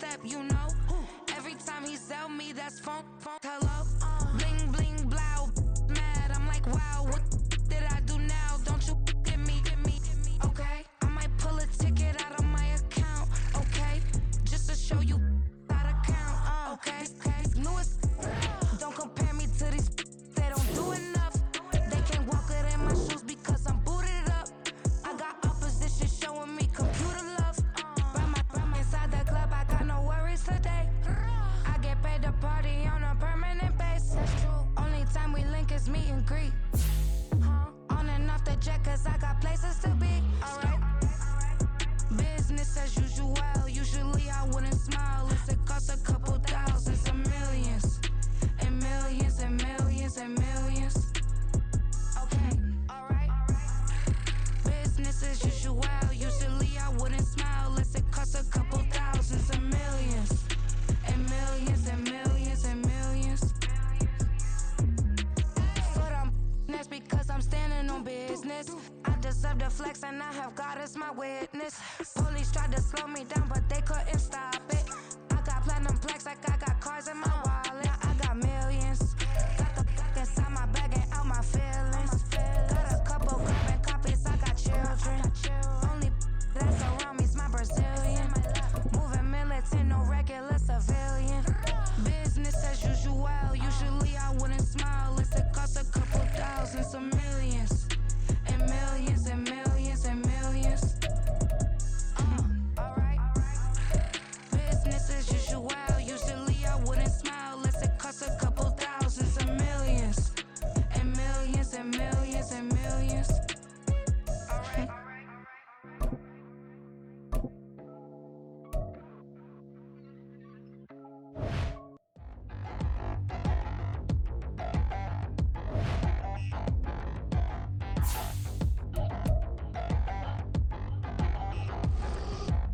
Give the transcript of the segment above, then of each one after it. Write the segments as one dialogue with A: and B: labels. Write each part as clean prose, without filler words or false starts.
A: step, you know. Every time he sell me, that's funk, hello. Bling, bling, blow, mad. I'm like, wow, what did I do now? Don't you get me, okay? I might pull a ticket out of my account, okay? Just to show you how to count, okay? Newest, don't compare me to these, they don't do enough. They can't walk it in my shoes because I'm booted up. I got opposition showing me computer love. By inside the club, I got no worries today. I get paid to party on a permanent basis. Only time we link is meet and greet. On and off the jet, cause I got places to be. Alright. Business as usual. Usually I wouldn't smile if it cost a couple thousands and millions. And millions and millions and millions. Okay, alright. Business as usual. Usually I wouldn't smile unless it cost a couple thousands and millions. And millions and millions and millions. Foot on that's because I'm standing on business. I deserve the flex and I have God as my witness. Police tried to slow me down but they couldn't stop it. I got platinum plaques like I got cars in my wallet. I got millions. Got the fuck inside my bag and out my feelings. Got a couple carbon copies, I got children. Only that's around me's my Brazilian. Moving militant, no regular civilian. Business as usual. Usually I wouldn't smile unless it cost a couple thousands of millions. And millions and millions and millions. Alright. Business as usual. Usually I wouldn't smile unless it cost a couple thousands of millions. And millions and millions and millions. Alright.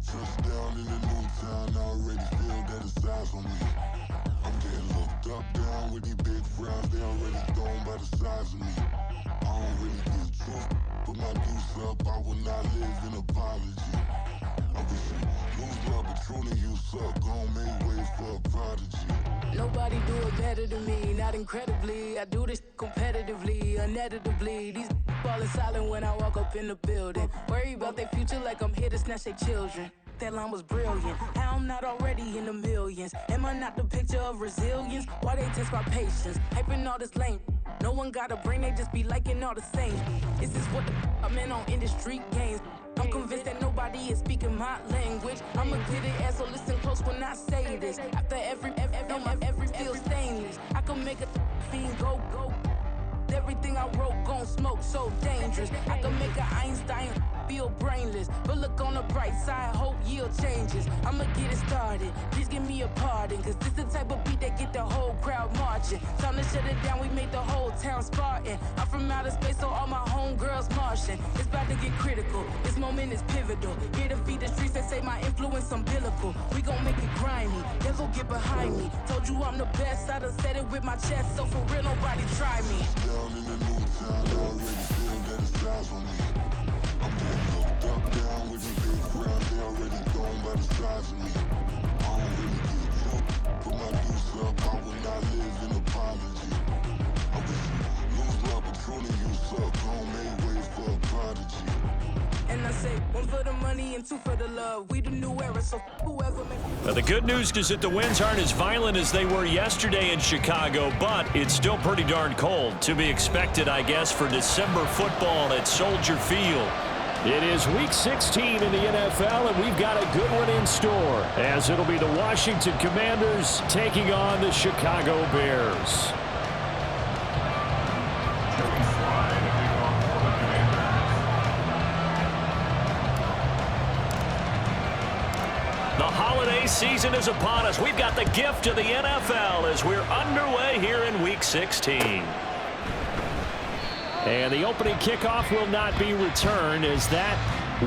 B: Touchdown in the new town, I already feel that it's eyes on me. I'm getting looked up, down with these big frowns, they already thrown by the size of me. I don't really get truth, put my deuce up, I will not live in apology. I wish you lose love, but truly you suck, gon' make way for a prodigy.
C: Nobody do it better than me, not incredibly. I do this competitively, uneditably. These falling silent when I walk up in the building. Worry about their future like I'm here to snatch their children. That line was brilliant. How I'm not already in the millions? Am I not the picture of resilience? Why they test my patience? Hyping all this lame. No one got a brain, they just be liking all the same. This is what the I'm in on industry games. I'm convinced that nobody is speaking my language. I'm a glittered ass, so listen close when I say this. After every feel stainless. I can make a fiend go. Everything I wrote gon' smoke, so dangerous. I can make an Einstein feel brainless. But look on the bright side, hope yield changes. I'ma get it started, please give me a pardon. Cause this the type of beat that get the whole crowd marching. Time to shut it down, we made the whole town Spartan. I'm from outer space, so all my homegirls Martian. It's about to get critical, this moment is pivotal. Here to feed the streets that say my influence umbilical. We gon' make it grimy, never get behind me. Told you I'm the best, I done said it with my chest. So for real, nobody try me.
B: Down in the new town, I already feel that it's eyes on me. I'm getting looked up, down with these big frowns, they already thrown by the size of me. I don't really get truth, put my deuce up, I will not live in apology. I wish you lose love, but truly you suck, gon' make way for a prodigy.
C: And I say, one for the money and two for the love. We the new era, so whoever may...
D: Now, the good news is that the winds aren't as violent as they were yesterday in Chicago, but it's still pretty darn cold. To be expected, I guess, for December football at Soldier Field.
E: It is Week 16 in the NFL, and we've got a good one in store, as it'll be the Washington Commanders taking on the Chicago Bears.
D: The holiday season is upon us. We've got the gift of the NFL as we're underway here in Week 16.
E: And the opening kickoff will not be returned, as that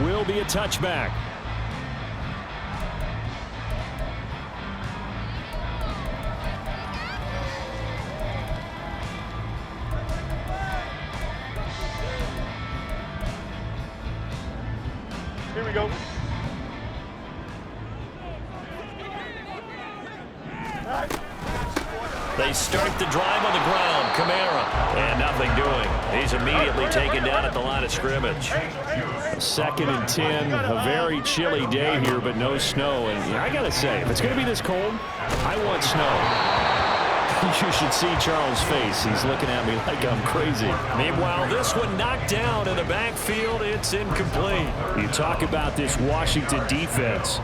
E: will be a touchback.
F: Here we go.
D: They start the drive on the ground. Kamara. And nothing doing. He's immediately taken down at the line of scrimmage.
E: 2nd and 10. A very chilly day here, but no snow. And I got to say, if it's going to be this cold, I want snow. You should see Charles' face. He's looking at me like I'm crazy.
D: Meanwhile, this one knocked down in the backfield. It's incomplete.
E: You talk about this Washington defense.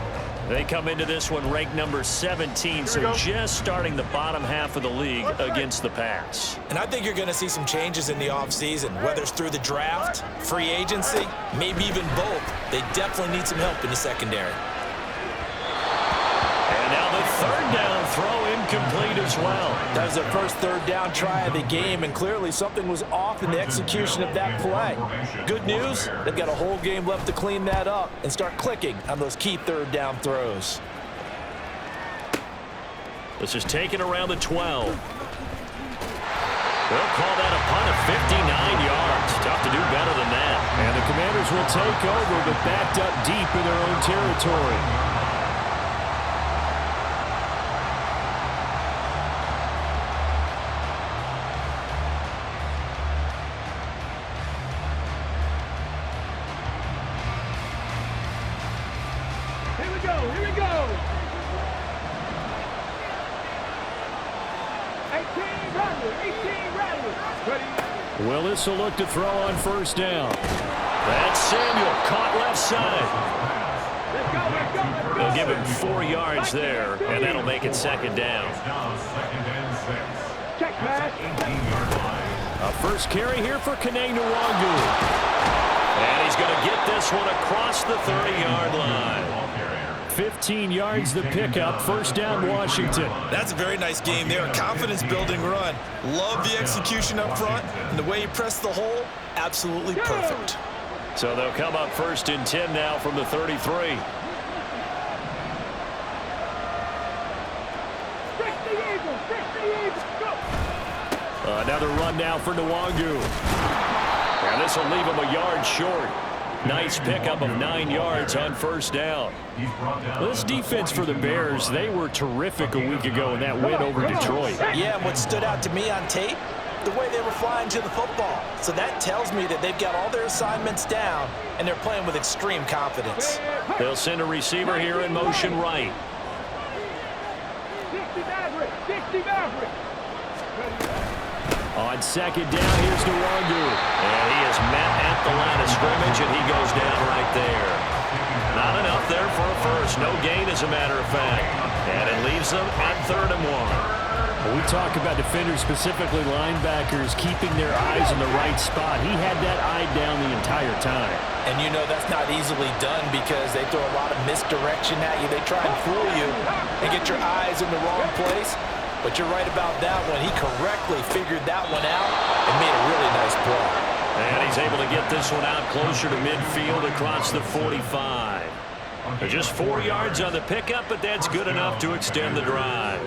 D: They come into this one ranked number 17, so just starting the bottom half of the league against the pass.
F: And I think you're going to see some changes in the offseason, whether it's through the draft, free agency, maybe even both. They definitely need some help in the secondary.
D: And now the 3rd down throw incomplete as well.
F: That was their first 3rd down try of the game, and clearly something was off in the execution of that play. Good news, they've got a whole game left to clean that up and start clicking on those key 3rd down throws.
D: This is taken around the 12. They'll call that a punt of 59 yards. Tough to do better than that.
E: And the Commanders will take over, but backed up deep in their own territory. Willis will look to throw on 1st down.
D: That's Samuel, caught left side. They'll give him 4 yards there, and that'll make it 2nd down.
E: A first carry here for Kene Nwangu.
D: And he's going to get this one across the 30-yard line.
E: 15 yards the pickup. 1st down, Washington.
F: That's a very nice game there. A confidence-building run. Love the execution up front. And the way he pressed the hole, absolutely perfect.
D: So they'll come up 1st and 10 now from the 33.
E: Another run now for Nwangu.
D: And this will leave him a yard short. Nice pickup of 9 yards on 1st down.
E: This defense for the Bears, they were terrific a week ago in that win over Detroit.
F: Yeah, and what stood out to me on tape, the way they were flying to the football. So that tells me that they've got all their assignments down, and they're playing with extreme confidence.
D: They'll send a receiver here in motion right.
E: On 2nd down, here's Nwangu.
D: And he is met at the line of scrimmage, and he goes down right there. Not enough there for a first. No gain, as a matter of fact. And it leaves them at 3rd and 1.
E: When we talk about defenders, specifically linebackers, keeping their eyes in the right spot. He had that eye down the entire time.
F: And you know that's not easily done because they throw a lot of misdirection at you. They try and fool you and get your eyes in the wrong place. But you're right about that one. He correctly figured that one out and made a really nice play.
D: And he's able to get this one out closer to midfield across the 45. Just 4 yards on the pickup, but that's good enough to extend the drive.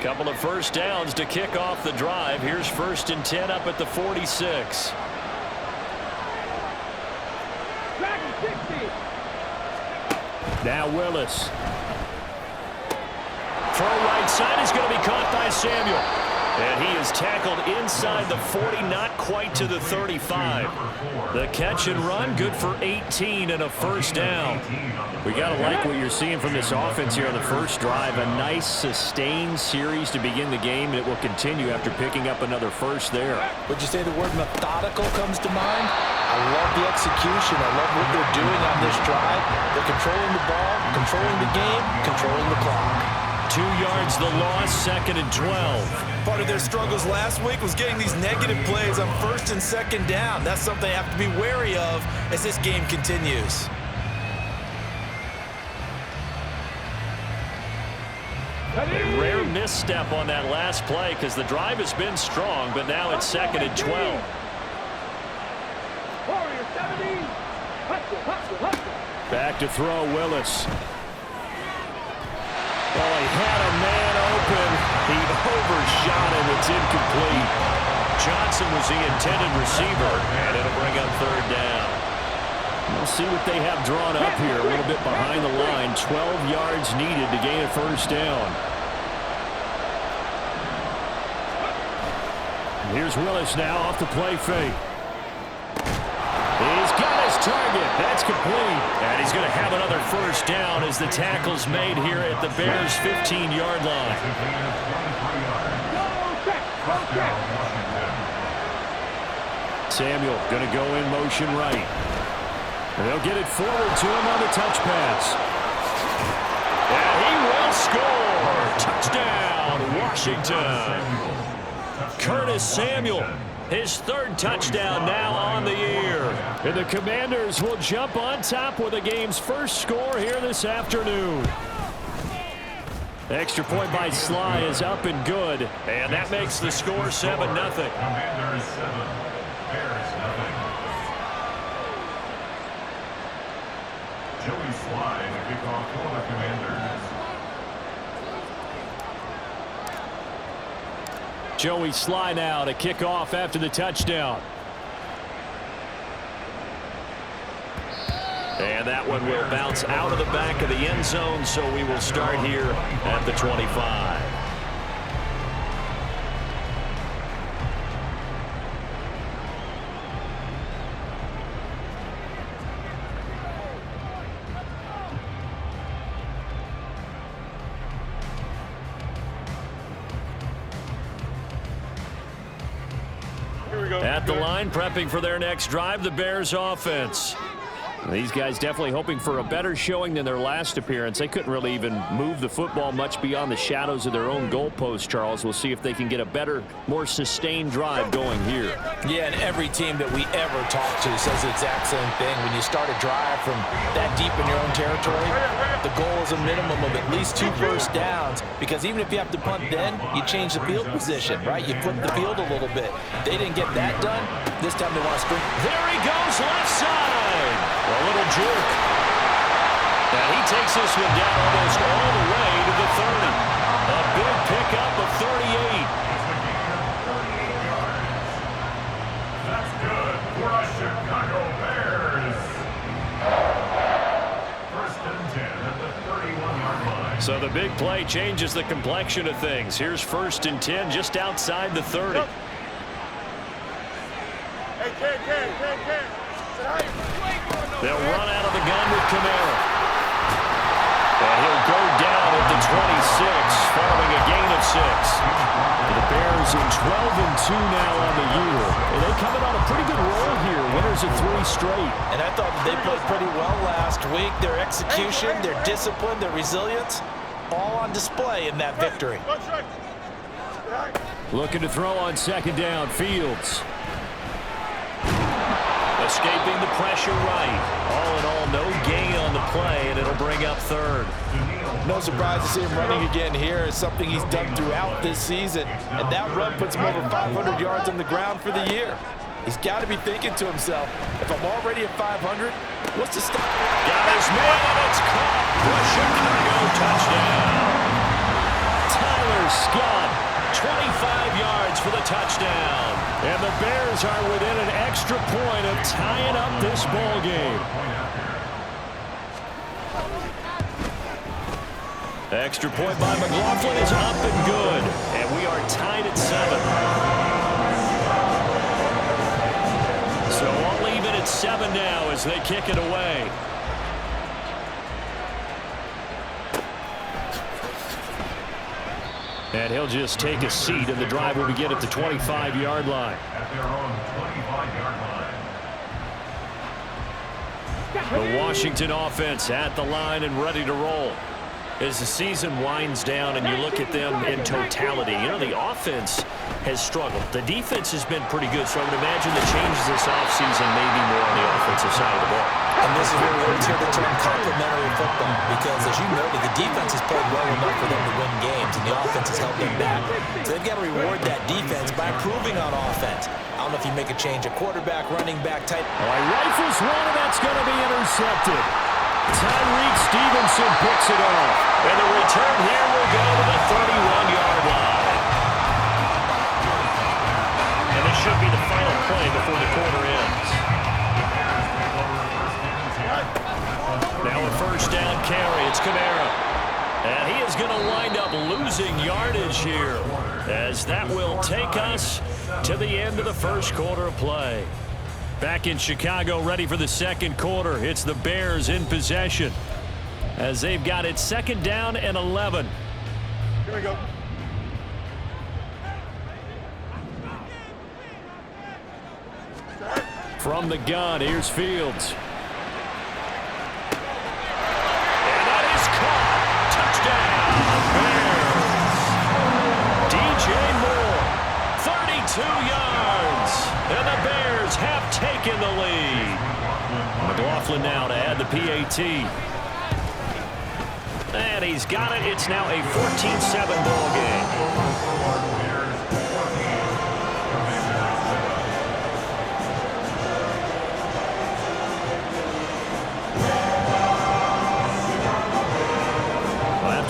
D: Couple of 1st downs to kick off the drive. Here's 1st and 10 up at the 46.
E: Now Willis.
D: Throw right side is going to be caught by Samuel. And he is tackled inside the 40, not quite to the 35. The catch and run, good for 18 and a 1st down.
E: We got to like what you're seeing from this offense here on the first drive. A nice sustained series to begin the game, and it will continue after picking up another first there.
F: Would you say the word methodical comes to mind? I love the execution. I love what they're doing on this drive. They're controlling the ball, controlling the game, controlling the clock.
D: 2 yards the loss, 2nd and 12.
F: Part of their struggles last week was getting these negative plays on 1st and 2nd down. That's something they have to be wary of as this game continues.
D: A rare misstep on that last play because the drive has been strong, but now it's 2nd and 12.
E: Back to throw, Willis. Well, he had a man open. He overshot him. It's incomplete.
D: Johnson was the intended receiver, and it'll bring up 3rd down.
E: We'll see what they have drawn up here. A little bit behind the line. 12 yards needed to gain a first down. Here's Willis now off the play fake. He's got his target. That's complete. And he's going to have another first down as the tackle's made here at the Bears' 15-yard line. Samuel going to go in motion right. And they'll get it forward to him on the touch pass. And he will score. Touchdown, Washington. Curtis Samuel, his third touchdown now on the year. And the Commanders will jump on top with the game's first score here this afternoon. Extra point by Sly is up and good. And that makes the score 7-0.
G: Commanders 7, Bears 0. Joey Sly to kick off for the Commanders.
E: Joey Sly now to kick off after the touchdown. And that one will bounce out of the back of the end zone, so we will start here at the 25. At the line, prepping for their next drive, the Bears offense. These guys definitely hoping for a better showing than their last appearance. They couldn't really even move the football much beyond the shadows of their own goalpost, Charles. We'll see if they can get a better, more sustained drive going here.
F: Yeah, and every team that we ever talk to says the exact same thing. When you start a drive from that deep in your own territory, the goal is a minimum of at least 2 first downs, because even if you have to punt then, you change the field position, right? You flip the field a little bit. They didn't get that done. This time they want to sprint.
E: There he goes, left side. A little jerk. And he takes this one down almost all the way to the 30. A big pickup of 38.
G: That's good for the Chicago Bears. First and 10 at the 31-yard line.
E: So the big play changes the complexion of things. Here's first and 10 just outside the 30. They'll run out of the gun with Kamara. And he'll go down at the 26 following a gain of 6. The Bears in 12-2 now on the year. And they coming on a pretty good roll here. Winners of 3 straight.
F: And I thought they played pretty well last week. Their execution, their discipline, their resilience, all on display in that victory.
E: Looking to throw on second down. Fields. Escaping the pressure right. All in all, no gain on the play, and it'll bring up third.
F: No surprise to see him running again here. It's something he's done throughout this season. And that run puts him over 500 yards on the ground for the year. He's got to be thinking to himself, if I'm already at 500, what's the stop?
E: Got his man, and it's caught. The Chicago touchdown. Tyler Scott, 25 yards for the touchdown. And the Bears are within an extra point of tying up this ball game. Extra point by McLaughlin is up and good. And we are tied at 7. So all even at 7 now as they kick it away. And he'll just take a seat, and the drive will begin at the 25-yard line.
G: At their own 25-yard line.
E: The Washington offense at the line and ready to roll. As the season winds down and you look at them in totality, you know, the offense has struggled. The defense has been pretty good, so I would imagine the changes this offseason may be more on the offensive side of the ball.
F: And this is where we always hear the term complementary football, because as you noted, the defense has played well enough for them to win games, and the offense has held them back. So they've got to reward that defense by improving on offense. I don't know if you make a change, a quarterback, running back, tight.
E: All right, rifles one, and that's going to be intercepted. Tyreek Stevenson picks it off. And the return here will go to the 31-yard line. And this should be the final play before the quarter ends.
D: It's Kamara. And he is going to wind up losing yardage here, as that will take us to the end of the first quarter of play. Back in Chicago, ready for the second quarter. It's the Bears in possession, as they've got it 2nd down and 11.
H: Here we go.
D: From the gun, here's Fields. DJ Moore, 32 yards, and the Bears have taken the lead. McLaughlin now to add the PAT. And he's got it. It's now a 14-7 ball game.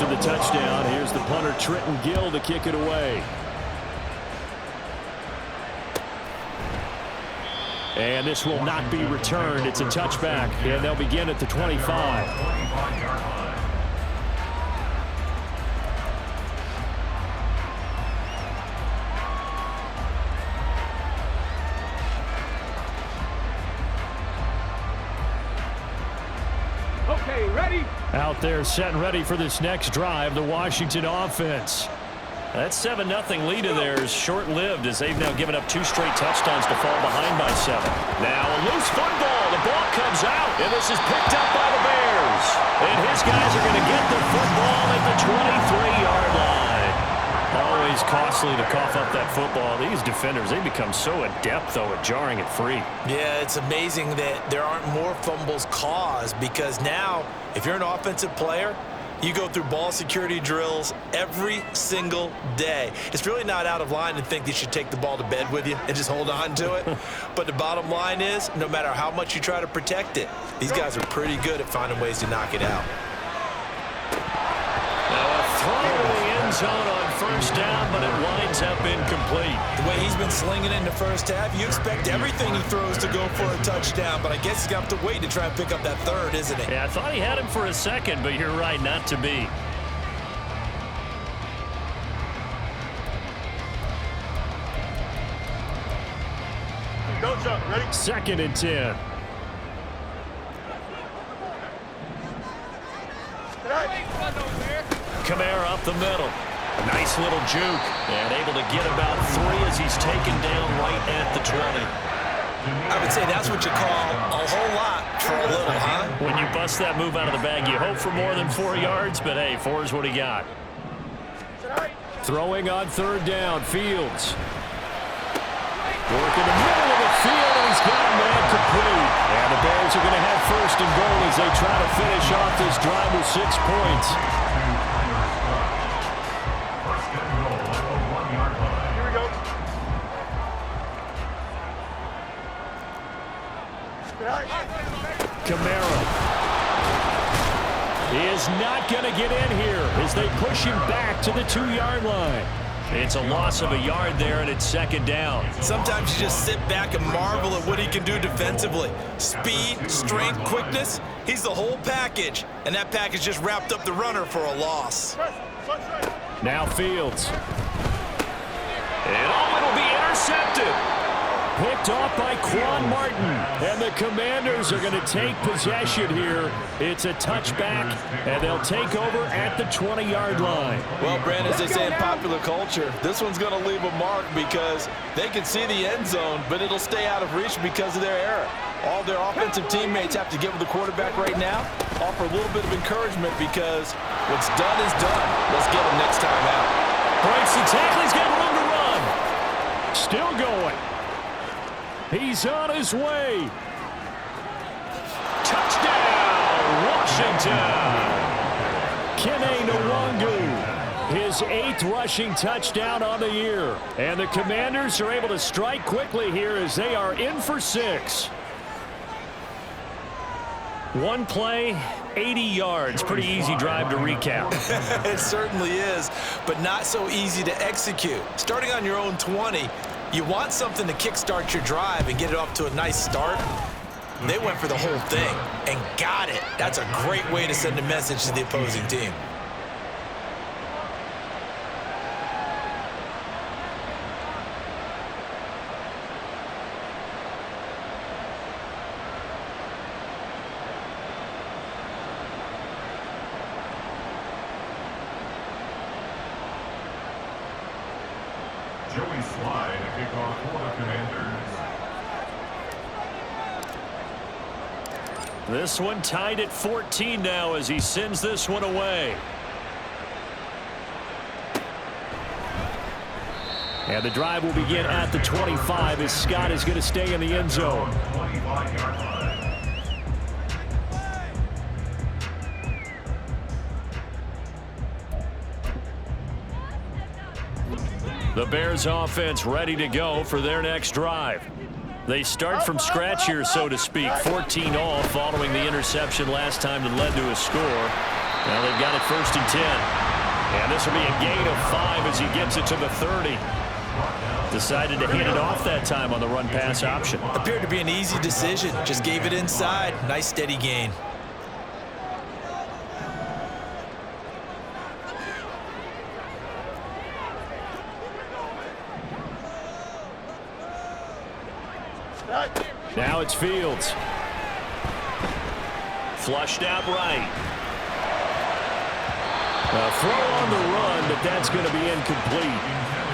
D: The touchdown. Here's the punter, Trenton Gill, to kick it away. And this will not be returned. It's a touchback, and they'll begin at the 25.
H: Okay, ready?
D: Out there set and ready for this next drive, the Washington offense. That 7-0 lead of theirs short-lived, as they've now given up 2 straight touchdowns to fall behind by 7. Now a loose football. The ball comes out, and this is picked up by the Bears. And his guys are going to get the football at the 23-yard line. Always costly to cough up that football. These defenders, they become so adept, though, at jarring it free.
F: Yeah, it's amazing that there aren't more fumbles caused, because now, if you're an offensive player, you go through ball security drills every single day. It's really not out of line to think you should take the ball to bed with you and just hold on to it. But the bottom line is, no matter how much you try to protect it, these guys are pretty good at finding ways to knock it out.
D: Now a throw to the end zone on first down, but it winds up incomplete.
F: The way he's been slinging it in the first half, you expect everything he throws to go for a touchdown, but I guess he's going to have to wait to try and pick up that third, isn't he?
D: Yeah, I thought he had him for a second, but you're right, not to be.
H: Go, Chuck. Ready?
D: 2nd and 10. Kamara up the middle. A nice little juke, and able to get about 3 as he's taken down right at the 20.
F: I would say that's what you call a whole lot for a little, huh?
D: When you bust that move out of the bag, you hope for more than 4 yards, but hey, 4 is what he got. Throwing on 3rd down, Fields. Working the middle of the field, and he's got a man complete. And the Bears are going to have 1st and goal as they try to finish off this drive with 6 points.
H: Here we go.
D: Kamara. He is not going to get in here as they push him back to the 2-yard line. It's a loss of a yard there, and it's 2nd down.
F: Sometimes you just sit back and marvel at what he can do defensively. Speed, strength, quickness, he's the whole package. And that package just wrapped up the runner for a loss.
D: Now Fields. And it'll be intercepted. Picked off by Quan Martin. And the Commanders are going to take possession here. It's a touchback, and they'll take over at the 20-yard line.
F: Well, Brandon, as they say in popular culture, this one's going to leave a mark because they can see the end zone, but it'll stay out of reach because of their error. All their offensive teammates have to give the quarterback right now, offer a little bit of encouragement because what's done is done. Let's get him next time out.
D: Breaks the tackle. He's got room to run. Still going. He's on his way. Touchdown, Washington. Kene Nwangu, his 8th rushing touchdown on the year. And the Commanders are able to strike quickly here as they are in for 6. One play, 80 yards. Pretty easy drive to recap.
F: It certainly is, but not so easy to execute. Starting on your own 20, you want something to kickstart your drive and get it off to a nice start. They went for the whole thing and got it. That's a great way to send a message to the opposing team.
G: Joey Slide, a kickoff for the Commanders.
D: This one tied at 14 now as he sends this one away. And the drive will begin at the 25 as Scott is going to stay in the end zone.
G: 25-yard line.
D: The Bears offense ready to go for their next drive. They start from scratch here, so to speak. 14 all following the interception last time that led to a score. Now they've got it 1st and 10. And this will be a gain of 5 as he gets it to the 30. Decided to hand it off that time on the run-pass option.
F: Appeared to be an easy decision. Just gave it inside. Nice steady gain.
D: Now it's Fields. Flushed out right. A throw on the run, but that's going to be incomplete.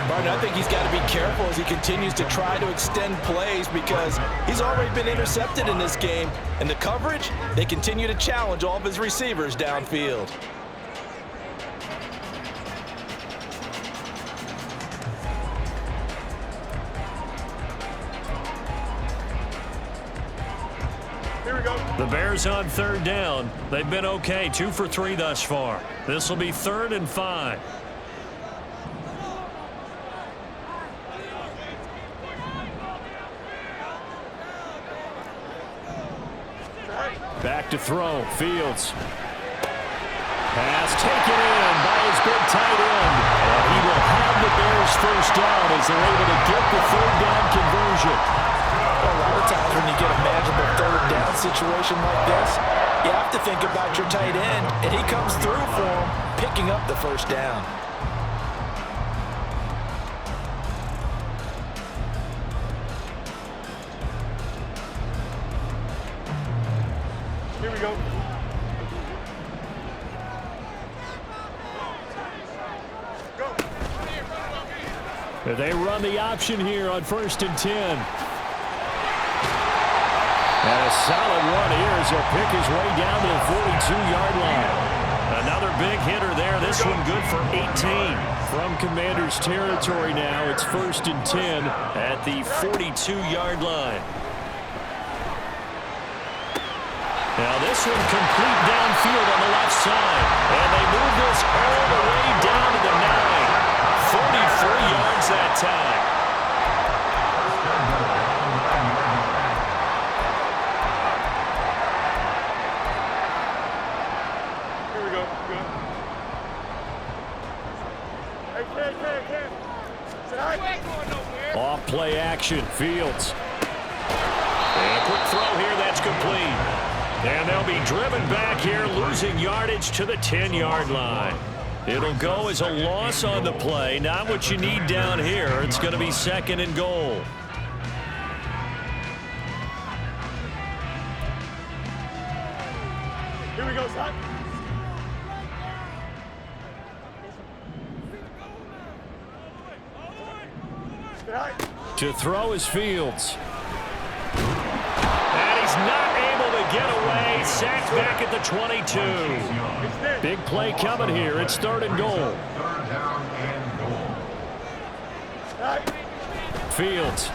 F: Martin, I think he's got to be careful as he continues to try to extend plays because he's already been intercepted in this game. And the coverage, they continue to challenge all of his receivers downfield.
D: The Bears on 3rd down. They've been okay, 2 for 3 thus far. This will be 3rd and 5. Back to throw. Fields. Pass taken in by his big tight end. And he will have the Bears 1st down as they're able to get the 3rd down conversion.
F: A lot of times when you get a manageable 3rd down situation like this, you have to think about your tight end, and he comes through for him, picking up the 1st down.
H: Here we go.
D: They run the option here on 1st and 10. And a solid run here as he'll pick his way down to the 42-yard line. Another big hitter there. This one good for 18. From Commanders territory now, it's 1st and 10 at the 42-yard line. Now this one complete downfield on the left side. And they move this all the way down to the 9. 44 yards that time.
H: Here we go. Hey.
D: Off play action, Fields. And a quick throw here, that's complete. And they'll be driven back here, losing yardage to the 10-yard line. It'll go as a loss on the play. Not what you need down here. It's going to be 2nd and goal.
H: Here we go, son.
D: To throw is Fields. And he's not able to get away. Sacked back at the 22. Big play coming here. It's 3rd and goal.
G: 3rd down and goal.
D: Fields.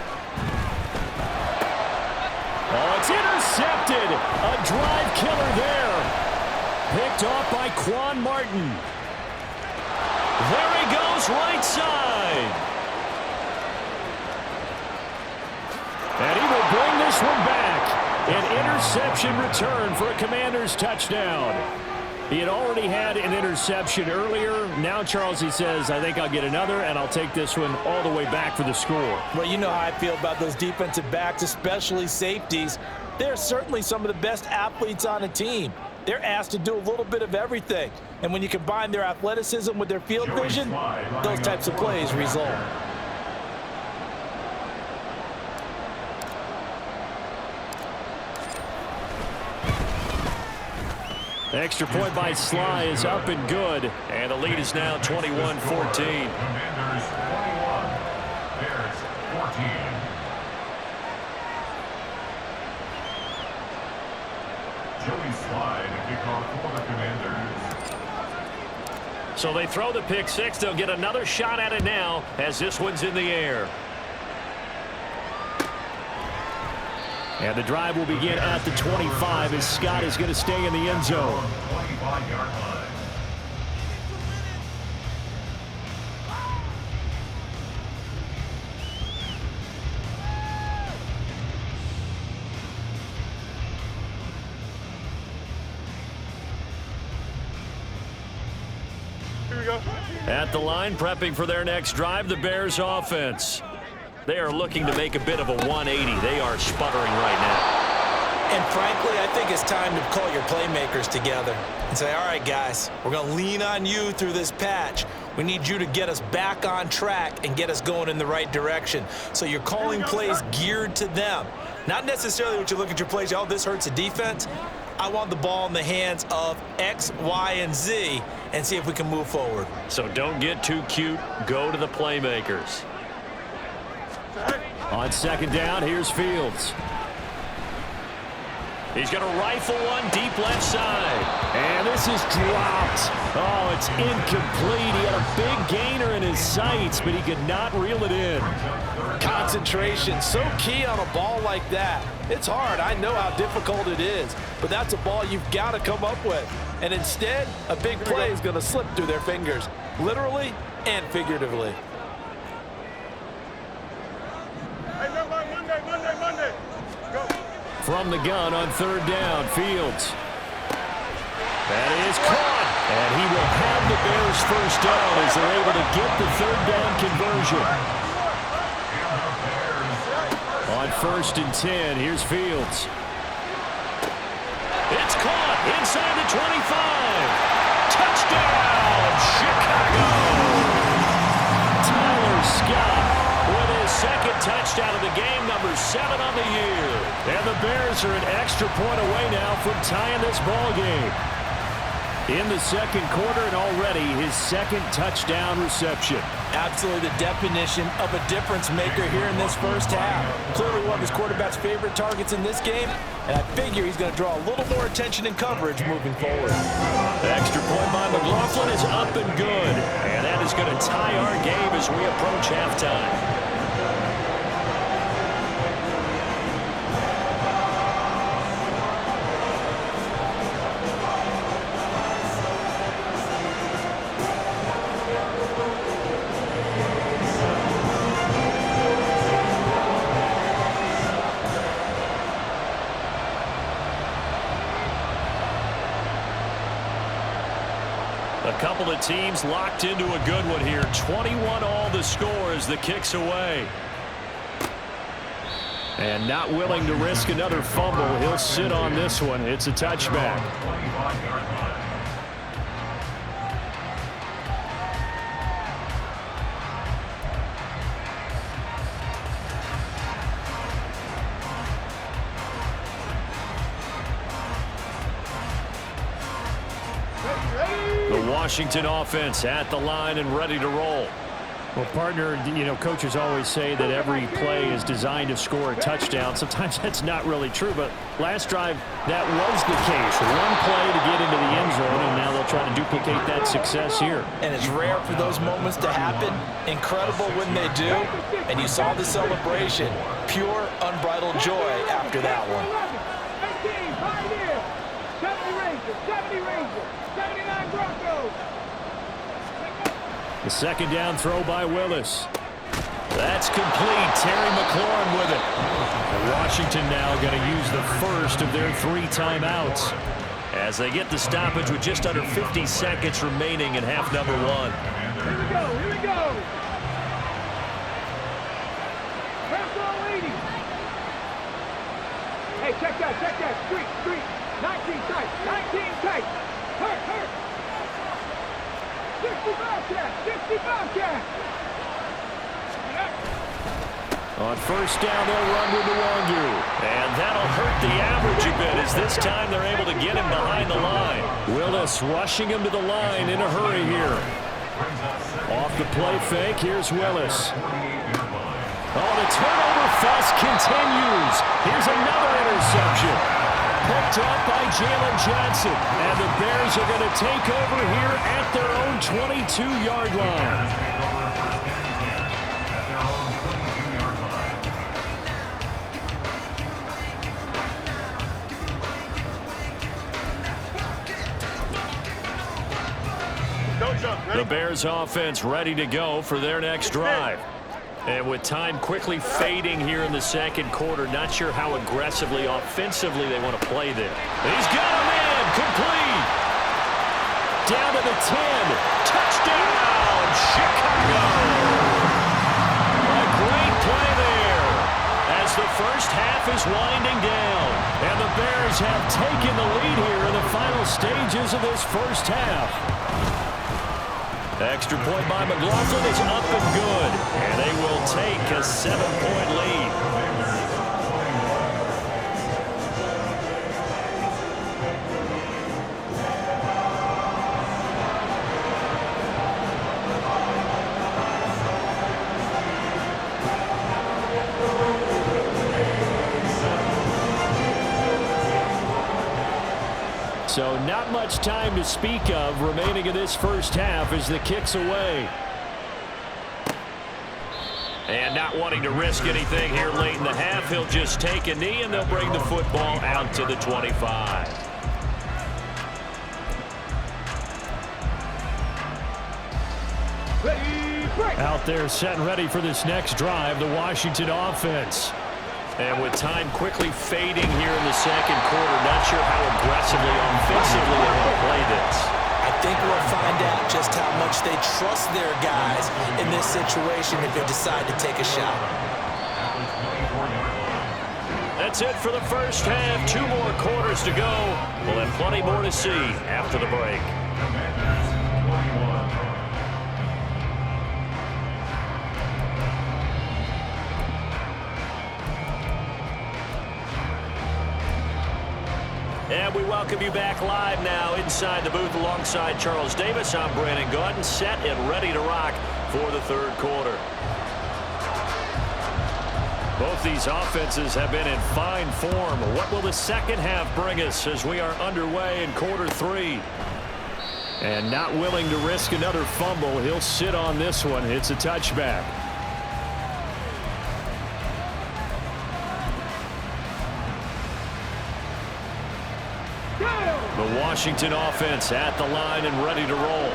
D: Oh, it's intercepted. A drive killer there. Picked off by Quan Martin. There he goes, right side. And he will bring this one back. An interception return for a Commanders touchdown.
E: He had already had an interception earlier. Now, Charles, he says, I think I'll get another, and I'll take this one all the way back for the score.
F: Well, you know how I feel about those defensive backs, especially safeties. They're certainly some of the best athletes on a team. They're asked to do a little bit of everything. And when you combine their athleticism with their field vision, those types of plays result.
E: Extra point by Sly is up and good.
D: And the lead is now 21-14.
G: Commanders 21, Bears 14. Joey Sly to kick off for the Commanders.
D: So they throw the pick six. They'll get another shot at it now as this one's in the air.
E: And the drive will begin at the 25 as Scott is going to stay in the end zone.
G: 25-yard line.
H: Here we go.
D: At the line, prepping for their next drive, the Bears offense. They are looking to make a bit of a 180. They are sputtering right now.
F: And frankly, I think it's time to call your playmakers together and say, all right, guys, we're going to lean on you through this patch. We need you to get us back on track and get us going in the right direction. So you're calling plays geared to them. Not necessarily what you look at your plays, oh, this hurts the defense. I want the ball in the hands of X, Y, and Z and see if we can move forward.
D: So don't get too cute. Go to the playmakers.
E: On second down, here's Fields.
D: He's going to rifle one deep left side.
E: And this is dropped. Oh, it's incomplete. He had a big gainer in his sights, but he could not reel it in.
F: Concentration, so key on a ball like that. It's hard. I know how difficult it is, but that's a ball you've got to come up with. And instead, a big play is going to slip through their fingers, literally and figuratively.
H: Monday. Go.
E: From the gun on third down, Fields. That is caught. And he will have the Bears first down as they're able to get the third down conversion. On 1st and 10, here's Fields.
D: It's caught inside the 25. Touchdown, Chicago.
E: Tyler Scott
D: with his second touchdown of the game, number 7 on the year.
E: And the Bears are an extra point away now from tying this ball game. In the second quarter, and already his second touchdown reception.
F: Absolutely the definition of a difference maker here in this first half. Clearly one of his quarterback's favorite targets in this game, and I figure he's going to draw a little more attention and coverage moving forward.
D: The extra point by McLaughlin is up and good, and that is going to tie our game as we approach halftime. A couple of teams locked into a good one here. 21 all the score as the kick's away.
E: And not willing to risk another fumble. He'll sit on this one. It's a touchback.
D: Washington offense at the line and ready to roll.
E: Well, partner, you know, coaches always say that every play is designed to score a touchdown. Sometimes that's not really true, but last drive, that was the case. One play to get into the end zone, and now they'll try to duplicate that success here.
F: And it's rare for those moments to happen. Incredible when they do. And you saw the celebration. Pure, unbridled joy after that one.
H: 70 Rangers, 79 Broncos.
E: The second down throw by Willis.
D: That's complete. Terry McLaurin with it.
E: And Washington now going to use the first of their 3 timeouts.
D: as they get the stoppage with just under 50 seconds remaining in half number one.
H: Here we go, here we go. Press all 80. Hey, check that. Street. 19 tight, 19 tight. Hurt. 60 Bobcat.
D: On first down, they'll run with Nwangu. And that'll hurt the average a bit, as this time they're able to get him behind the line. Willis rushing him to the line in a hurry here. Off the play fake, here's Willis. Oh, the turnover fest continues. Here's another interception. Picked up by Jalen Johnson. And the Bears are going to take over here at their own 22-yard line. The Bears offense ready to go for their next drive. And with time quickly fading here in the second quarter, not sure how aggressively, offensively they want to play there. He's got a man, complete. Down to the 10. Touchdown, Chicago. A great play there as the first half is winding down. And the Bears have taken the lead here in the final stages of this first half. Extra point by McLaughlin is up and good, and they will take a 7-point lead. So not much time to speak of remaining in this first half as the kick's away. And not wanting to risk anything here late in the half, he'll just take a knee and they'll bring the football out to the 25. Out there set and ready for this next drive, the Washington offense. And with time quickly fading here in the second quarter, not sure how aggressively, offensively they want to play this.
F: I think we'll find out just how much they trust their guys in this situation if they decide to take a shot.
D: That's it for the first half. 2 more quarters to go. We'll have plenty more to see after the break. And we welcome you back live now inside the booth alongside Charles Davis. I'm Brandon Gaudin, set and ready to rock for the third quarter. Both these offenses have been in fine form. What will the second half bring us as we are underway in quarter 3? And not willing to risk another fumble, he'll sit on this one. It's a touchback. The Washington offense at the line and ready to roll.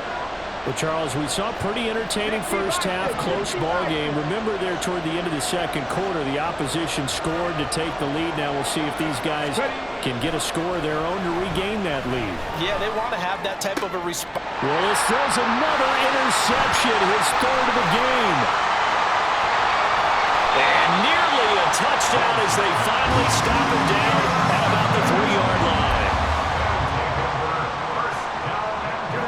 D: Well, Charles, we saw a pretty entertaining first half, close ball game. Remember there toward the end of the second quarter, the opposition scored to take the lead. Now we'll see if these guys can get a score of their own to regain that lead.
F: Yeah, they want to have that type of a response.
D: Willis throws another interception, his third of the game. And nearly a touchdown as they finally stop him down at about the 3-yard line.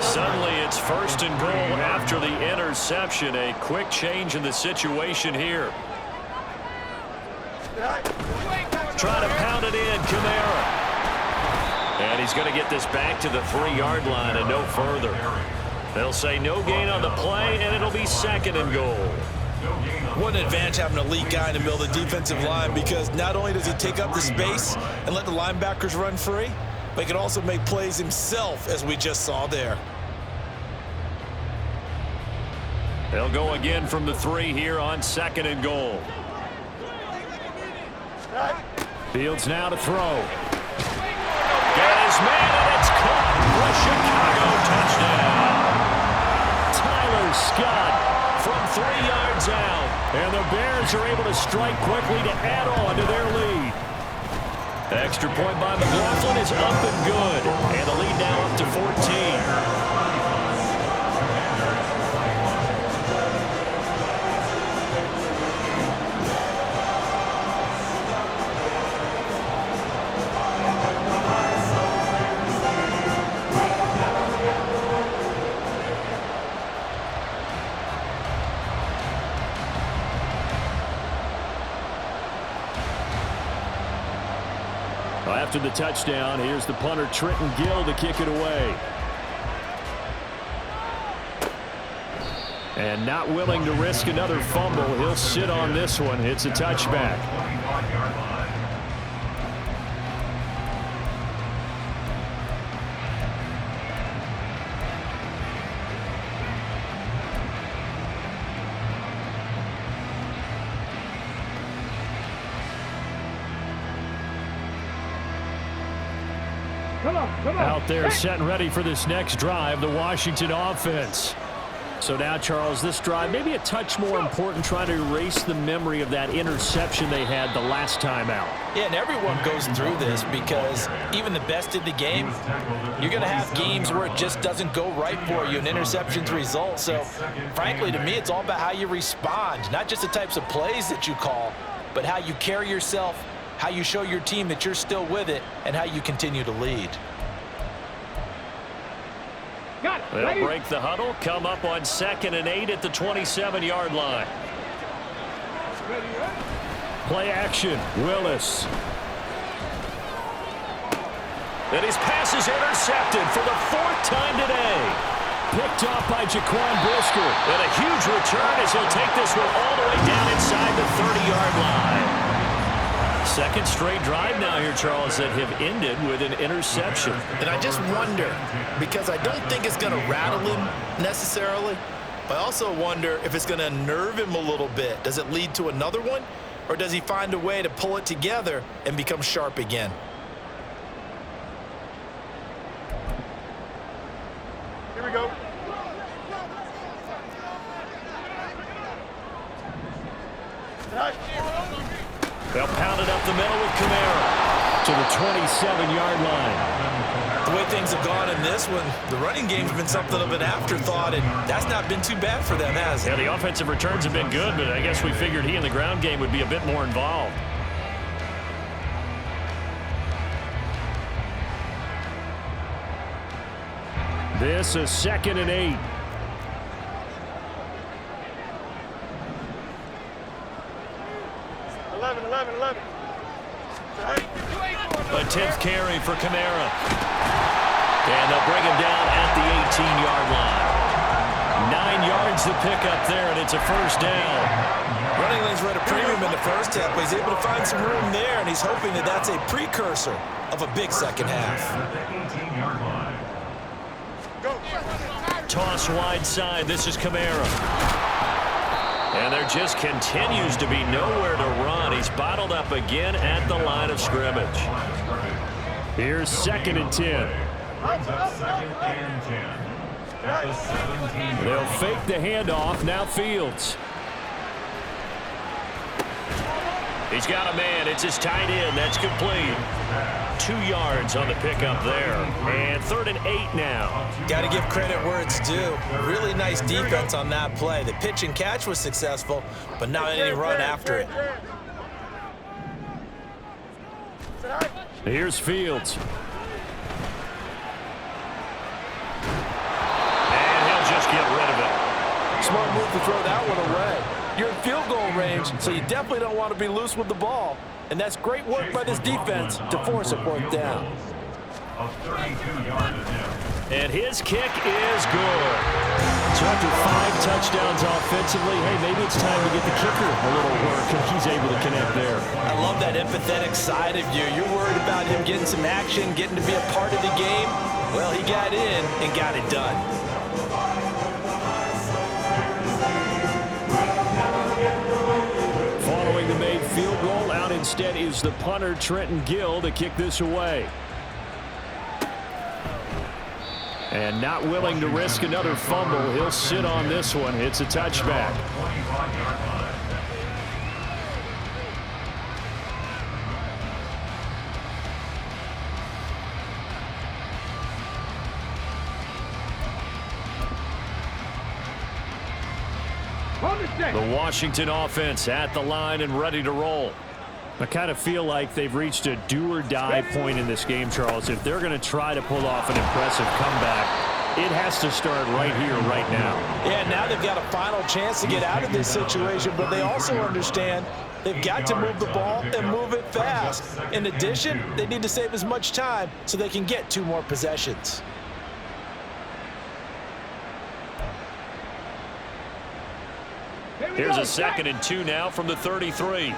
D: Suddenly it's first and goal after the interception. A quick change in the situation here. Trying to pound it in, Kamara. And he's going to get this back to the 3-yard line and no further. They'll say no gain on the play, and it'll be second and goal.
F: What an advantage having an elite guy in the middle of the defensive line, because not only does he take up the space and let the linebackers run free, but he can also make plays himself, as we just saw there.
D: They'll go again from the 3 here on second and goal. Fields now to throw. Got his man, and it's caught for Chicago touchdown. Tyler Scott from 3 yards out. And the Bears are able to strike quickly to add on to their lead. Extra point by McLaughlin is up and good. And the lead now up to 14. After the touchdown, here's the punter, Trenton Gill, to kick it away. And not willing to risk another fumble. He'll sit on this one. It's a touchback. Out there set and ready for this next drive, the Washington offense. So now, Charles, this drive maybe a touch more important, trying to erase the memory of that interception they had the last time out.
F: Yeah, and everyone goes through this because even the best in the game, you're going to have games where it just doesn't go right for you, an interception's result. So, frankly, to me, it's all about how you respond, not just the types of plays that you call, but how you carry yourself, how you show your team that you're still with it, and how you continue to lead.
D: They'll break the huddle, come up on 2nd and 8 at the 27-yard line. Play action, Willis. And his pass is intercepted for the 4th time today. Picked off by Jaquan Brisker. And a huge return as he'll take this one all the way down inside the 30-yard line. Second straight drive now here, Charles, that have ended with an interception.
F: And I just wonder, because I don't think it's going to rattle him necessarily, but I also wonder if it's going to unnerve him a little bit. Does it lead to another one, or does he find a way to pull it together and become sharp again?
H: Here we go.
D: They'll pound it up the middle with Kamara to the 27-yard line.
F: The way things have gone in this one, the running game's been something of an afterthought, and that's not been too bad for them, has it?
D: Yeah, the offensive returns have been good, but I guess we figured he in the ground game would be a bit more involved. This is 2nd and 8. A 10th carry for Kamara. And they'll bring him down at the 18-yard line. 9 yards to pick up there, and it's a first down.
F: Running lanes were at a premium in the first half, but he's able to find some room there, and he's hoping that that's a precursor of a big second half.
D: Toss wide side. This is Kamara. And there just continues to be nowhere to run. He's bottled up again at the line of scrimmage. Here's 2nd and 10. They'll fake the handoff. Now Fields. He's got a man. It's his tight end. That's complete. 2 yards on the pickup there. And 3rd and 8 now.
F: Got to give credit where it's due. Really nice defense on that play. The pitch and catch was successful, but not any run after it.
D: Here's Fields. And he'll just get rid of it.
F: Smart move to throw that one away. You're in field goal range, so you definitely don't want to be loose with the ball. And that's great work by this defense to force a 4th down.
D: And his kick is good. So after 5 touchdowns offensively, hey, maybe it's time to get the kicker a little work, and he's able to connect there.
F: I love that empathetic side of you. You're worried about him getting some action, getting to be a part of the game. Well, he got in and got it done.
D: Following the made field goal, out instead is the punter, Trenton Gill, to kick this away. And not willing to risk another fumble, he'll sit on this one. It's a touchback.
H: Hold it set.
D: The Washington offense at the line and ready to roll.
E: I kind of feel like they've reached a do-or-die point in this game, Charles. If they're going to try to pull off an impressive comeback, it has to start right here, right now.
F: Yeah, now they've got a final chance to get out of this situation, but they also understand they've got to move the ball and move it fast. In addition, they need to save as much time so they can get 2 more possessions.
D: Here's a 2nd and 2 now from the 33.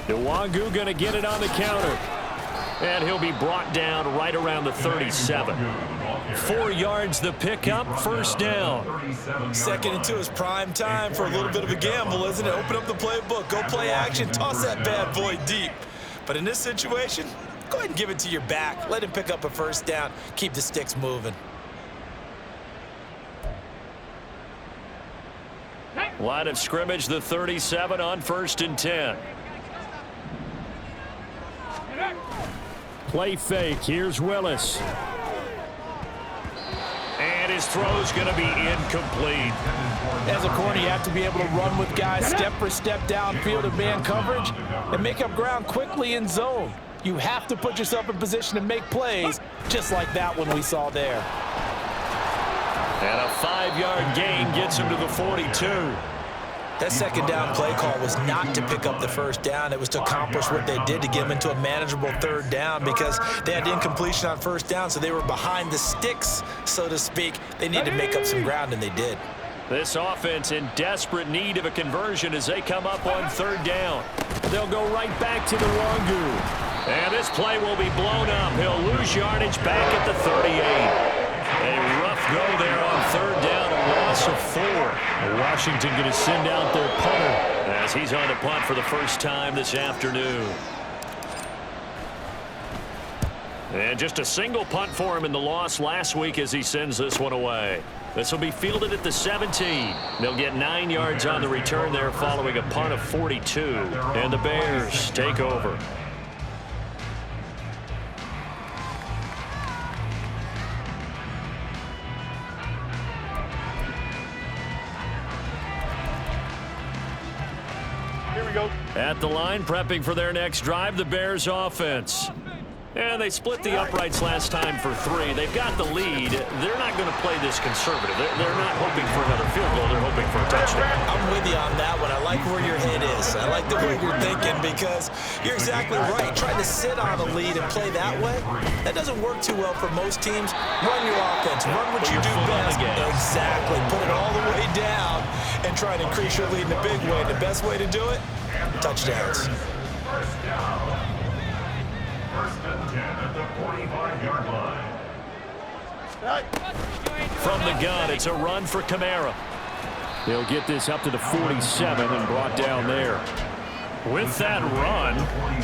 D: Nwangu going to get it on the counter. And he'll be brought down right around the 37. 4 yards the pickup, first down.
F: 2nd and 2 is prime time for a little bit of a gamble, isn't it? Open up the playbook, go play action, toss that bad boy deep. But in this situation, go ahead and give it to your back. Let him pick up a first down. Keep the sticks moving.
D: Line of scrimmage, the 37 on 1st and 10.
E: Play fake. Here's Willis.
D: And his throw's going to be incomplete.
F: As a corner, you have to be able to run with guys step for step downfield in man coverage and make up ground quickly in zone. You have to put yourself in position to make plays, just like that one we saw there.
D: And a 5-yard gain gets him to the 42.
F: That 2nd down play call was not to pick up the first down. It was to accomplish what they did, to get them into a manageable 3rd down, because they had incompletion on 1st down, so they were behind the sticks, so to speak. They needed to make up some ground, and they did.
D: This offense in desperate need of a conversion as they come up on 3rd down. They'll go right back to Nwangu. And this play will be blown up. He'll lose yardage back at the 38. A rough go there on 3rd down, a loss of 4.
E: Washington going to send out their punter
D: as he's on to punt for the first time this afternoon. And just a single punt for him in the loss last week as he sends this one away. This will be fielded at the 17. They'll get 9 yards on the return there following a punt of 42. And the Bears take over. At the line, prepping for their next drive, the Bears offense. And they split the uprights last time for 3. They've got the lead. They're not going to play this conservative. They're not hoping for another field goal. They're hoping for a touchdown.
F: I'm with you on that one. I like where your head is. I like the way you're thinking, because you're exactly right. Trying to sit on a lead and play that way, that doesn't work too well for most teams. Run your offense. Run what you do best. Exactly. Put it all the way down and try to increase your lead in a big way. The best way to do it? Touchdowns.
G: First down. 1st and 10 at the 45-yard line.
D: From the gun, it's a run for Kamara.
E: They'll get this up to the 47 and brought down there.
D: With that run,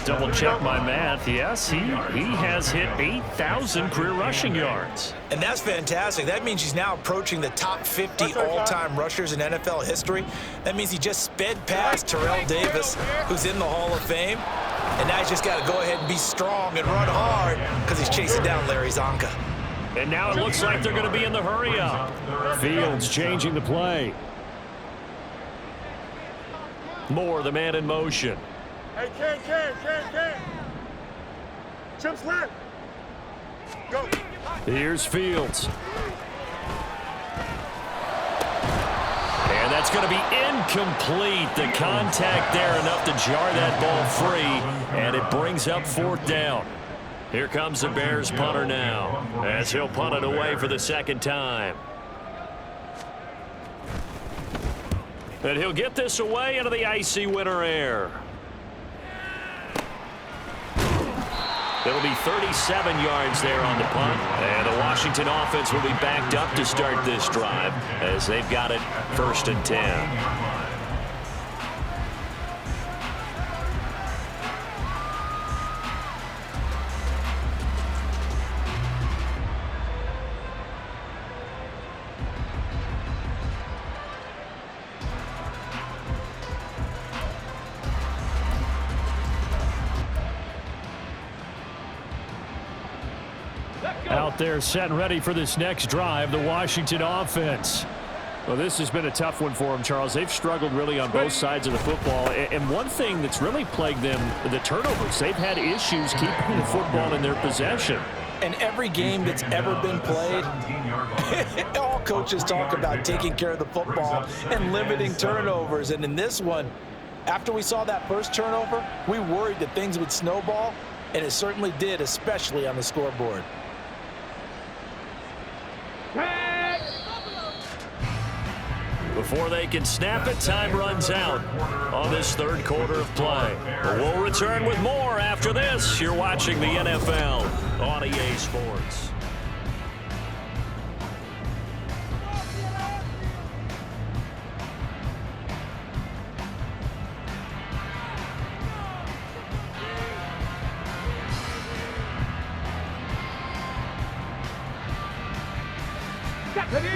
D: double check my math, yes, he has hit 8,000 career rushing yards.
F: And that's fantastic. That means he's now approaching the top 50 all-time rushers in NFL history. That means he just sped past Terrell Davis, who's in the Hall of Fame. And now he's just got to go ahead and be strong and run hard, because he's chasing down Larry Zonka.
D: And now it looks like they're going to be in the hurry-up.
E: Fields changing the play.
D: Moore, the man in motion.
H: Hey, Ken. Chips left. Go.
D: Here's Fields. And that's going to be incomplete. The contact there enough to jar that ball free, and it brings up 4th down. Here comes the Bears punter now, as he'll punt it away for the 2nd time. And he'll get this away into the icy winter air. It'll be 37 yards there on the punt. And the Washington offense will be backed up to start this drive as they've got it 1st and 10. Out there set and ready for this next drive, the Washington offense.
E: Well, this has been a tough one for them, Charles. They've struggled really on both sides of the football. And one thing that's really plagued them, the turnovers. They've had issues keeping the football in their possession.
F: And every game that's ever been played, all coaches talk about taking care of the football and limiting turnovers. And in this one, after we saw that first turnover, we worried that things would snowball, and it certainly did, especially on the scoreboard.
D: Before they can snap it, time runs out on this third quarter of play. We'll return with more after this. You're watching the NFL on EA Sports.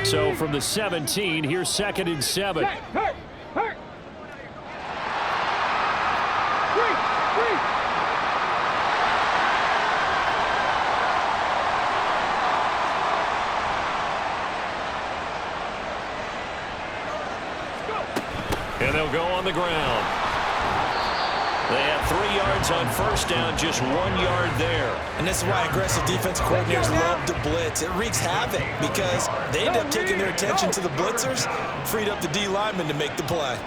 D: So from the 17, here's 2nd and 7.
H: Hurt.
D: And they'll go on the ground. They had 3 yards on first down, just 1 yard there.
F: And this is why aggressive defense coordinators love to blitz. It wreaks havoc because they end up taking their attention to the blitzers, freed up the D lineman to make the play.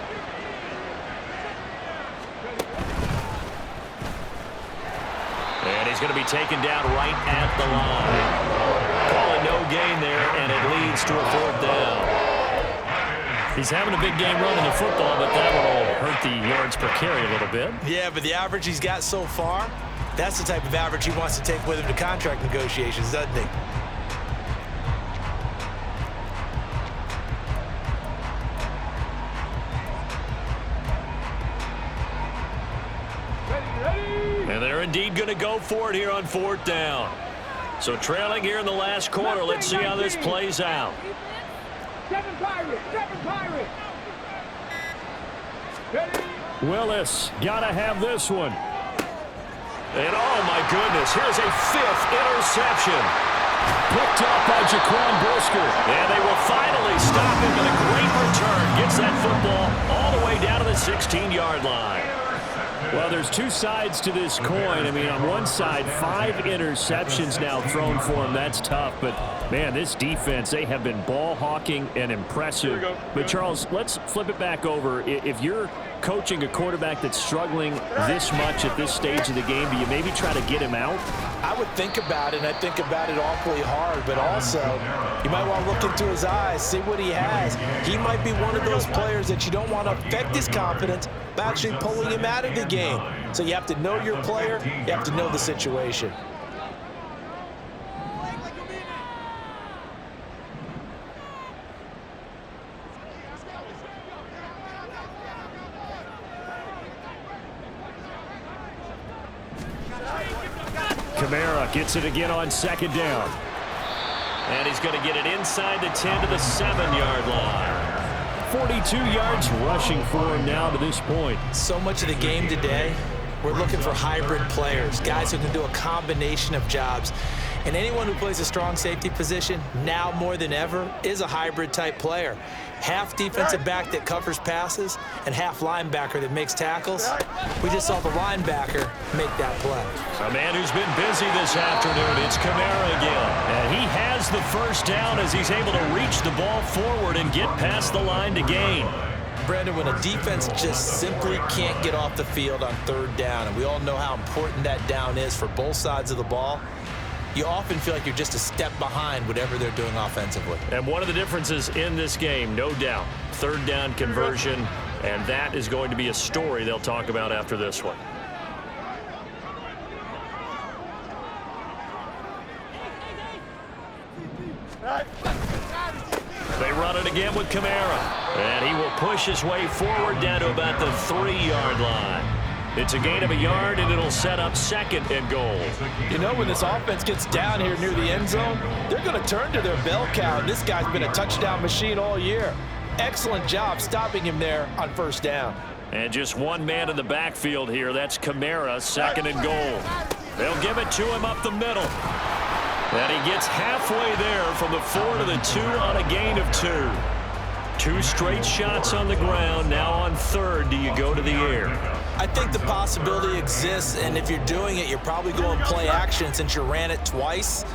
D: And he's going to be taken down right at the line. Call it no gain there, and it leads to a 4th down. He's having a big game running the football, but that will hurt the yards per carry a little bit.
F: Yeah, but the average he's got so far, that's the type of average he wants to take with him to contract negotiations, doesn't he?
D: And they're indeed going to go for it here on 4th down. So trailing here in the last quarter, let's see how this plays out.
H: 7 Pirates.
D: Willis, gotta have this one. And oh my goodness, here's a 5th interception. Picked up by Jaquan Brisker. And they will finally stop him with a great return. Gets that football all the way down to the 16-yard line.
E: Well, there's 2 sides to this coin. I mean, on one side, 5 interceptions now thrown for him. That's tough. But, man, this defense, they have been ball hawking and impressive. But, Charles, let's flip it back over. If you're coaching a quarterback that's struggling this much at this stage of the game, do you maybe try to get him out?
F: I would think about it, and I think about it awfully hard, but also you might want to look into his eyes, see what he has. He might be one of those players that you don't want to affect his confidence by actually pulling him out of the game. So you have to know your player, you have to know the situation.
E: Kamara gets it again on 2nd down.
D: And he's going to get it inside the 10 to the 7-yard line.
E: 42 yards rushing for him now to this point.
F: So much of the game today, we're looking for hybrid players, guys who can do a combination of jobs. And anyone who plays a strong safety position, now more than ever, is a hybrid type player. Half defensive back that covers passes and half linebacker that makes tackles. We just saw the linebacker make that play.
D: A man who's been busy this afternoon, it's Kamara again. And he has the first down as he's able to reach the ball forward and get past the line to gain.
F: Brandon, when a defense just simply can't get off the field on 3rd down, and we all know how important that down is for both sides of the ball, you often feel like you're just a step behind whatever they're doing offensively.
D: And one of the differences in this game, no doubt, 3rd down conversion, and that is going to be a story they'll talk about after this one. They run it again with Kamara, and he will push his way forward down to about the 3-yard line. It's a gain of a yard, and it'll set up 2nd and goal.
F: You know, when this offense gets down here near the end zone, they're going to turn to their bell cow. This guy's been a touchdown machine all year. Excellent job stopping him there on 1st down.
D: And just one man in the backfield here. That's Kamara, 2nd and goal. They'll give it to him up the middle. And he gets halfway there from the 4 to the 2 on a gain of 2. 2 straight shots on the ground. Now on third, do you go to the air?
F: I think the possibility exists, and if you're doing it, you're probably going play action since you ran it twice.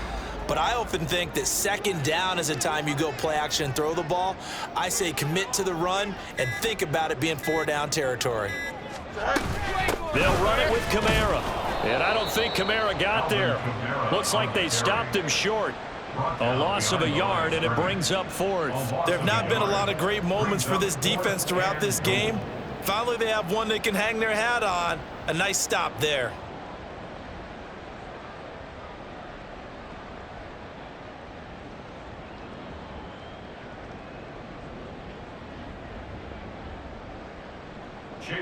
F: But I often think that second down is a time you go play action and throw the ball. I say commit to the run and think about it being 4-down territory.
D: They'll run it with Kamara. And I don't think Kamara got there. Looks like they stopped him short. A loss of a yard, and it brings up fourth.
F: There have not been a lot of great moments for this defense throughout this game. Finally, they have one they can hang their hat on. A nice stop there.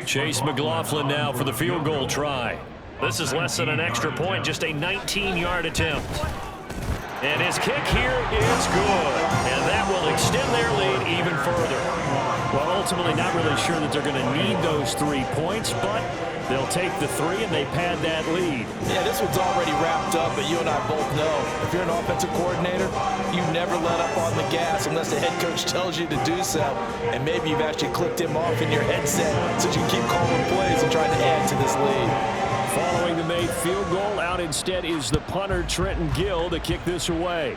D: Chase McLaughlin now for the field goal try. This is less than an extra point, just a 19-yard attempt. And his kick here is good. And that will extend their lead even further. Well, ultimately not really sure that they're going to need those 3 points, but they'll take the 3 and they pad that lead.
F: Yeah, this one's already wrapped up, but you and I both know if you're an offensive coordinator, you never let up on the gas unless the head coach tells you to do so. And maybe you've actually clicked him off in your headset so you can keep calling plays and trying to add to this lead.
D: Following the made field goal, out instead is the punter, Trenton Gill, to kick this away.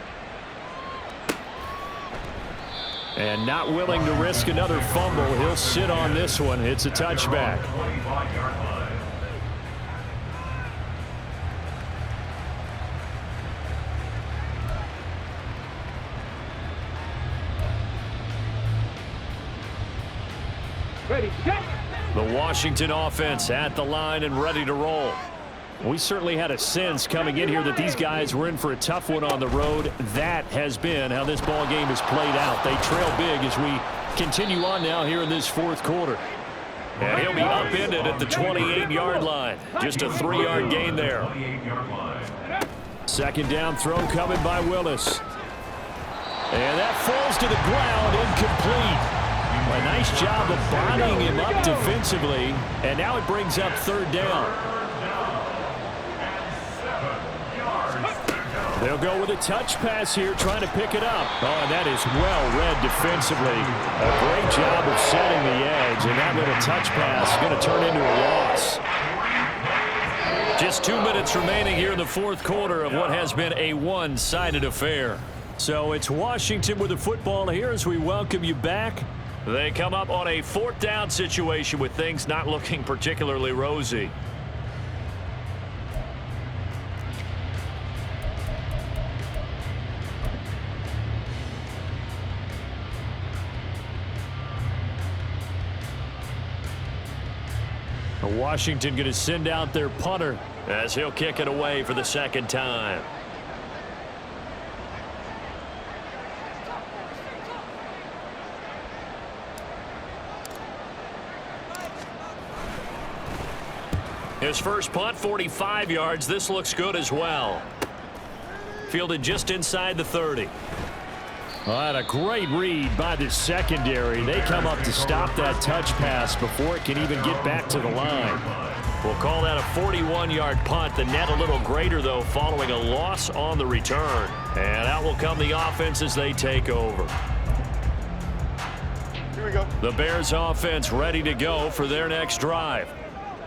D: And not willing to risk another fumble, he'll sit on this one. It's a touchback.
H: Ready, set.
D: The Washington offense at the line and ready to roll. We certainly had a sense coming in here that these guys were in for a tough one on the road. That has been how this ball game has played out. They trail big as we continue on now here in this fourth quarter. And he'll be upended at the 28-yard line. Just a 3-yard gain there. Second down throw coming by Willis. And that falls to the ground, incomplete. A nice job of bodying him up defensively, and now it brings up third down. They'll go with a touch pass here, trying to pick it up. Oh, and that is well read defensively. A great job of setting the edge, and that little touch pass is going to turn into a loss. Just 2 minutes remaining here in the fourth quarter of what has been a one-sided affair. So it's Washington with the football here as we welcome you back. They come up on a fourth down situation with things not looking particularly rosy. Washington going to send out their punter as he'll kick it away for the second time. His first punt, 45 yards. This looks good as well. Fielded just inside the 30. Well, that a great read by the secondary. They come up to stop that touch pass before it can even get back to the line. We'll call that a 41-yard punt. The net a little greater, though, following a loss on the return. And out will come the offense as they take over.
H: Here we go.
D: The Bears offense ready to go for their next drive.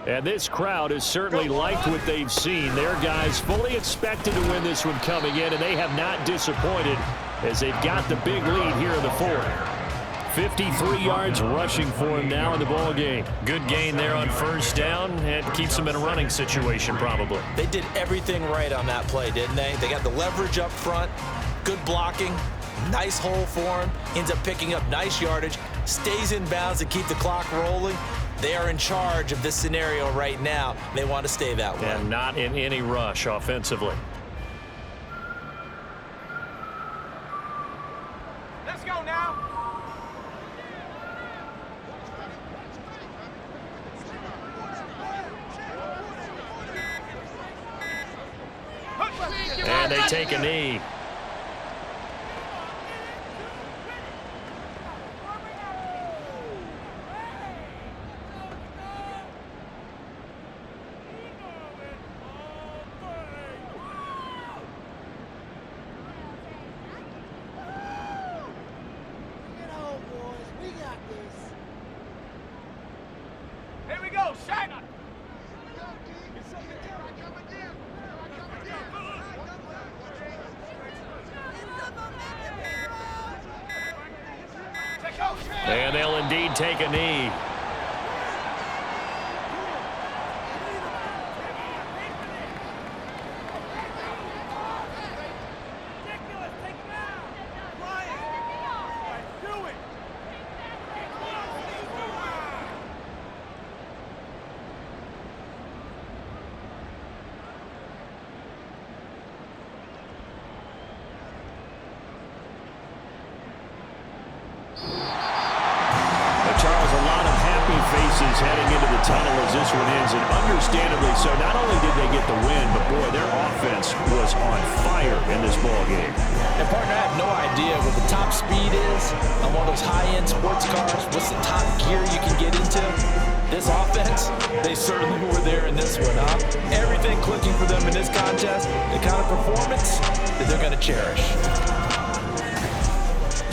D: And this crowd has certainly liked what they've seen. Their guys fully expected to win this one coming in, and they have not disappointed as they've got the big lead here in the fourth. 53 yards rushing for him now in the ball game. Good gain there on first down, and keeps them in a running situation probably.
F: They did everything right on that play, didn't they? They got the leverage up front, good blocking, nice hole for him, ends up picking up nice yardage, stays in bounds to keep the clock rolling. They are in charge of this scenario right now. They want to stay that way.
D: And not in any rush offensively.
H: Let's go now.
D: And they take a knee. indeed take a knee. Faces heading into the tunnel as this one ends, and understandably so. Not only did they get the win, but boy, their offense was on fire in this ball game.
F: And partner, I have no idea what the top speed is on one of those high-end sports cars. What's the top gear you can get into? This offense, they certainly were there in this one, huh? Everything clicking for them in this contest, the kind of performance that they're going to cherish.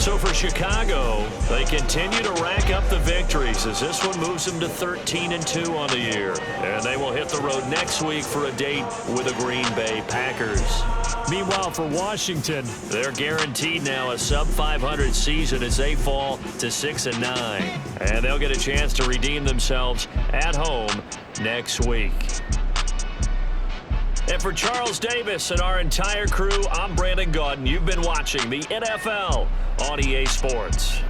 D: So for Chicago, they continue to rack up the victories as this one moves them to 13-2 on the year. And they will hit the road next week for a date with the Green Bay Packers.
E: Meanwhile, for Washington,
D: they're guaranteed now a sub-500 season as they fall to 6-9. And they'll get a chance to redeem themselves at home next week. And for Charles Davis and our entire crew, I'm Brandon Gaudin. You've been watching the NFL on EA Sports.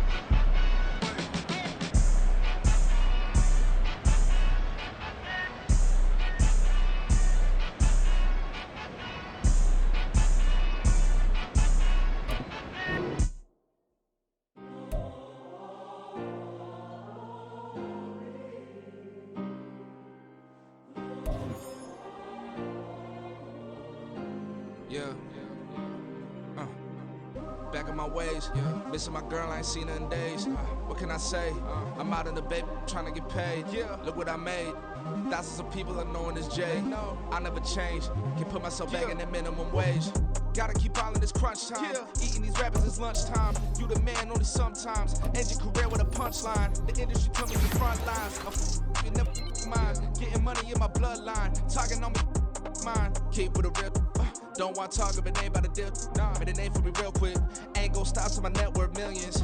I: Back in my ways, missing my girl, I ain't seen her in days. What can I say? I'm out in the baby, trying to get paid. Look what I made. Thousands of people are knowing this Jay. I never change. Can put myself back in that minimum wage. Gotta keep all in this crunch time. Eating these rappers is lunchtime. You the man only sometimes. End your career with a punchline. The industry coming to front lines. I'm never mine. Getting money in my bloodline. Talking on me, mine. Keep with a real. Don't want to talk if it ain't about a deal. Made a name for me real quick. Ain't gon' stop till my net worth millions.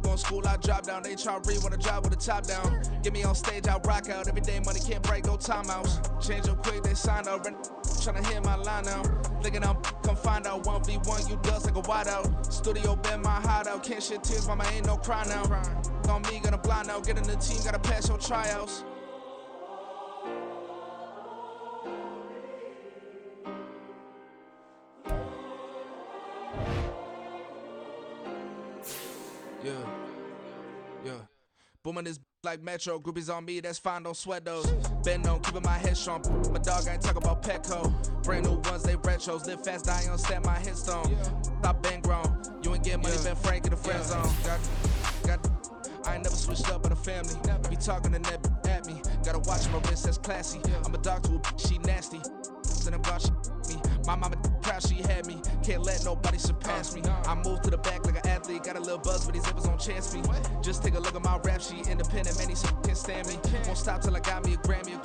I: Going school, I drop down. They try to read when I drive with the top down. Get me on stage, I rock out. Every day money can't break, no timeouts. Change up quick, they sign up. Tryna hear my line now. Thinking I'm come find out 1v1, you dust like a wideout. Studio been my hideout. Can't shed tears, mama ain't no cry now. On me, gonna blind out. Get in the team, gotta pass your tryouts. Yeah. Booming this like Metro. Groupies on me, that's fine, don't sweat those. Been on, keeping my head strong. My dog ain't talking about Petco. Brand new ones, they retros. Live fast, die on, stand my headstone. Stop been grown. You ain't get money, been frank in the friend zone. I ain't never switched up on the family. Be talking to that at me. Gotta watch my wrist, that's classy. I'm a dog to a she nasty. Then I'm gone, she me. My mama proud she had me. Can't let nobody surpass me. I move to the back like an athlete. Got a little buzz, but these zippers don't chance me. Just take a look at my rap sheet. Independent, man, these can't stand me. Won't stop till I got me a Grammy.